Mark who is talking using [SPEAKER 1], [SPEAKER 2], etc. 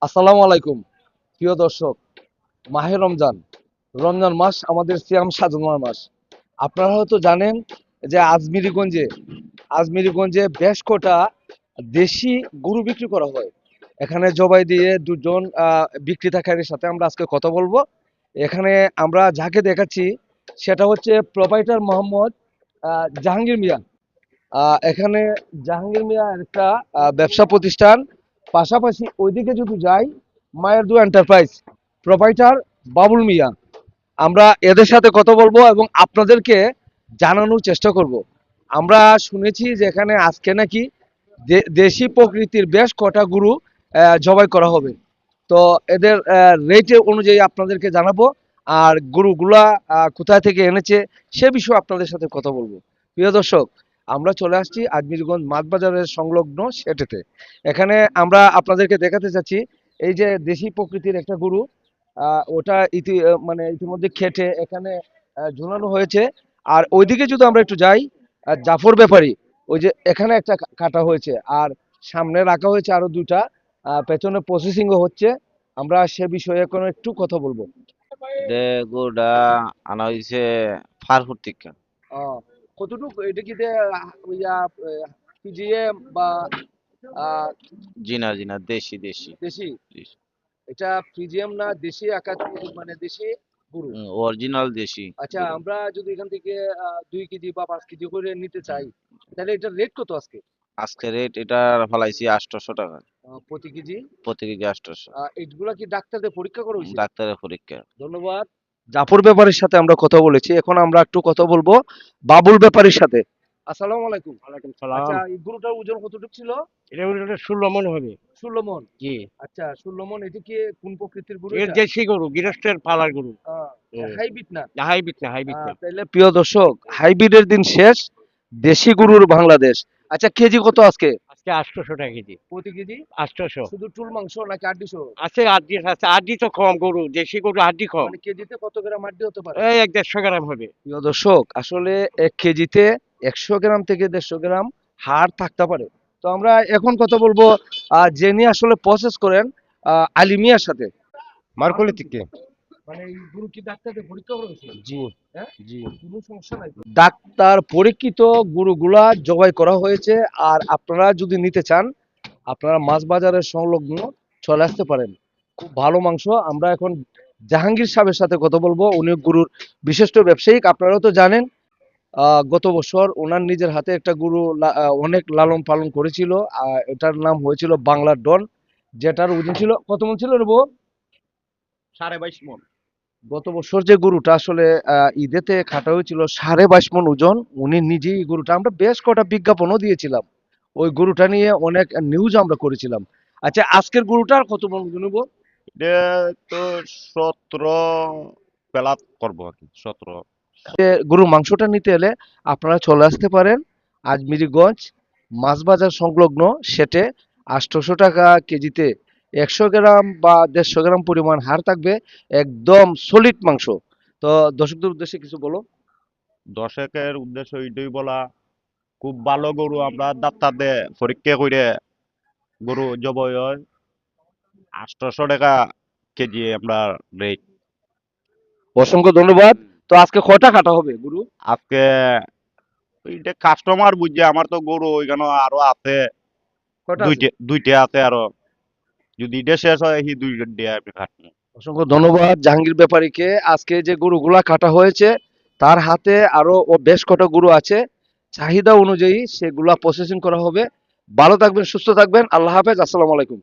[SPEAKER 1] আসসালামু আলাইকুম প্রিয় দর্শক। মাহে রমজান, রমজান মাস আমাদের সিয়াম সাধনার মাস। আপনারা হয়তো জানেন যে আজমিরিগঞ্জে বেশ কটা দেশি গরু বিক্রি করা হয়। এখানে জবাই দিয়ে দুজন বিক্রেতাকারীর সাথে আমরা আজকে কথা বলবো। এখানে আমরা যাকে দেখাচ্ছি সেটা হচ্ছে প্রোপাইটার মোহাম্মদ জাহাঙ্গীর মিয়া। এখানে জাহাঙ্গীর মিয়া একটা ব্যবসা প্রতিষ্ঠান, পাশাপাশি ওইদিকে যদি যাই মায়ের দু এন্টারপ্রাইজ, প্রোপাইটার বাবুল মিয়া। আমরা এদের সাথে কথা বলবো এবং আপনাদেরকে জানানোর চেষ্টা করব। আমরা শুনেছি যে এখানে আজকে নাকি দেশি প্রকৃতির বেশ কটা গরু জবাই করা হবে। তো এদের রেট অনুযায়ী আপনাদেরকে জানাবো, আর গরুগুলা কোথায় থেকে এনেছে সে বিষয়ে আপনাদের সাথে কথা বলবো। প্রিয় দর্শক, আমরা চলে আসছি আজমিরগঞ্জ মাছ বাজারের সংলগ্ন সেটেতে। এখানে আমরা আপনাদেরকে দেখাতে চাচ্ছি এই যে দেশি প্রকৃতির একটা গরু, ওটা মানে ইতিমধ্যে খেটে এখানে ঝুলানো হয়েছে। আর ওইদিকে যদি আমরা একটু যাই, জাফর ব্যাপারী, ওই যে এখানে একটা কাটা হয়েছে, আর সামনে রাখা হয়েছে আরো দুইটা, পেছনে প্রসেসিংও হচ্ছে। আমরা সে বিষয়ে এখন একটু কথা বলবো।
[SPEAKER 2] দে গরুটা আনা হয়েছে ফারপুর থেকে।
[SPEAKER 1] আহ, কতটুকু এটা কি পিজিএম বা আহ,
[SPEAKER 2] জিনা জিনা দেশি দেশি
[SPEAKER 1] দেশি?
[SPEAKER 2] দেশি।
[SPEAKER 1] এটা পিজিএম না দেশি আকার, মানে দেশি গরু?
[SPEAKER 2] অরিজিনাল দেশি
[SPEAKER 1] আচ্ছা,
[SPEAKER 2] গরু।
[SPEAKER 1] আমরা যদি এখান থেকে 2 কেজি বা 5 কেজি করে নিতে চাই, তাহলে এটার রেট কত আজকে?
[SPEAKER 2] আজকে রেট এটা ফলাইছি 800 টাকা
[SPEAKER 1] প্রতি কেজি?
[SPEAKER 2] প্রতি কেজি 800।
[SPEAKER 1] এইগুলা কি ডাক্তারদের পরীক্ষা করা হয়েছে?
[SPEAKER 2] ডাক্তারের পরীক্ষা।
[SPEAKER 1] ধন্যবাদ। জাফর ব্যাপারীর সাথে আমরা কথা বলেছি, এখন আমরা একটু কথা বলবো বাবুল ব্যাপারীর সাথে। আসসালামু আলাইকুম।
[SPEAKER 3] ওয়ালাইকুম
[SPEAKER 1] আচ্ছা,
[SPEAKER 3] সালাম।
[SPEAKER 1] এই গরুটার ওজন কতটুকু ছিল?
[SPEAKER 3] এটা ওটা 16 মন হবে।
[SPEAKER 1] 16 মন?
[SPEAKER 3] জি।
[SPEAKER 1] আচ্ছা, 16 মন। এটা কি কোন প্রকৃতির গরু
[SPEAKER 3] এর
[SPEAKER 1] এটা?
[SPEAKER 3] দেশি গরু, গৃহস্থের পালার গরু।
[SPEAKER 1] হাইব্রিড না?
[SPEAKER 3] হাইব্রিড না, হাইব্রিড না।
[SPEAKER 1] তাহলে প্রিয় দর্শক, হাইব্রিডের দিন শেষ, দেশি গরুর বাংলাদেশ। আচ্ছা, কেজি কত আজকে?
[SPEAKER 3] আজকে 800 টাকা কেজি।
[SPEAKER 1] প্রতি কেজি?
[SPEAKER 3] 800।
[SPEAKER 1] শুধু চুল মাংস নাকি আড্ডি সহ?
[SPEAKER 3] আছে আড্ডি, আছে আড্ডি তো কম গরু, দেশি গরু আড্ডি কম।
[SPEAKER 1] মানে কেজিতে কত গ্রাম আড্ডি হতে পারে?
[SPEAKER 3] এই 150 গ্রাম হবে।
[SPEAKER 1] প্রিয় দর্শক, আসলে 1 কেজিতে 100 গ্রাম থেকে 150 গ্রাম হাড় থাকতে পারে। তো আমরা এখন কথা বলবো যিনি আসলে প্রসেস করেন, আলিমিয়ার সাথে।
[SPEAKER 3] মার্কলি থেকে।
[SPEAKER 1] মানে এই গরু কি ডাক্তারদের পরীক্ষা করা হয়েছে?
[SPEAKER 3] জি।
[SPEAKER 1] হ্যাঁ?
[SPEAKER 3] জি।
[SPEAKER 1] কোনো সমস্যা নাই তো? ডাক্তার পরীক্ষিত গরুগুলা জবাই করা হয়েছে। আর আপনারা যদি নিতে চান, আপনারা মাছ বাজারের সংলগ্ন চলে আসতে পারেন। খুব ভালো মাংস। আমরা এখন জাহাঙ্গীর সাহেবের সাথে কথা বলবো, উনি গরুর বিশিষ্ট ব্যবসায়িক। আপনারাও তো জানেন, গত বছর ওনার নিজের হাতে একটা গরু অনেক লালন পালন করেছিল। এটার নাম হয়েছিল বাংলার ডন, যেটার ওজন ছিল কত মন ছিল রে বউ?
[SPEAKER 3] 22.5 মন।
[SPEAKER 1] গত বছর যে গরুটা আসলে ঈদেতে কাটা হয়েছিল 22.5 মন ওজন। উনি নিজেই এই গরুটা, আমরা বেশ কটা বিজ্ঞাপনও দিয়েছিলাম, ওই গরুটা নিয়ে অনেক নিউজ আমরা করেছিলাম। আচ্ছা, আজকের গরুটার কত মন ওজন হইব?
[SPEAKER 2] এটা তো 17 প্লাস করবো আর কি, 17।
[SPEAKER 1] গরুর মাংসটা নিতে এলে আপনারা চলে আসতে পারেন আজমিরিগঞ্জ মাছ বাজার সংলগ্ন সেটে। 800 টাকা কেজিতে 100 গ্রাম বা 150 গ্রাম পরিমাণ হাড় থাকবে, একদম সলিড মাংস। তো দর্শকদের উদ্দেশ্যে কিছু বলো।
[SPEAKER 2] দর্শকের উদ্দেশ্য এটাই বলা, খুব ভালো গরু আমরা ডাক্তার দে পরীক্ষা করে গরু জবাই হয়। 800 টাকা কেজি আমরা রেট।
[SPEAKER 1] অসংখ্য ধন্যবাদ। তো আজকে কয়টা কাটা হবে গরু?
[SPEAKER 2] আজকে এটা কাস্টমার বুঝছে, আমার তো গরু ওইখানে আরো আছে,
[SPEAKER 1] কয়টা আছে?
[SPEAKER 2] দুইটা দুইটা আছে আরো। যদি এটা শেষ হয় এই দুইটা দিয়ে আমি কাটবো।
[SPEAKER 1] অসংখ্য ধন্যবাদ জাহাঙ্গীর ব্যাপারীকে। আজকে যে গরুগুলা কাটা হয়েছে, তার হাতে আরো ও বেশ কটা গরু আছে, চাহিদা অনুযায়ী সেগুলা প্রসেসিং করা হবে। ভালো থাকবেন, সুস্থ থাকবেন। আল্লাহ হাফেজ, আসসালামু আলাইকুম।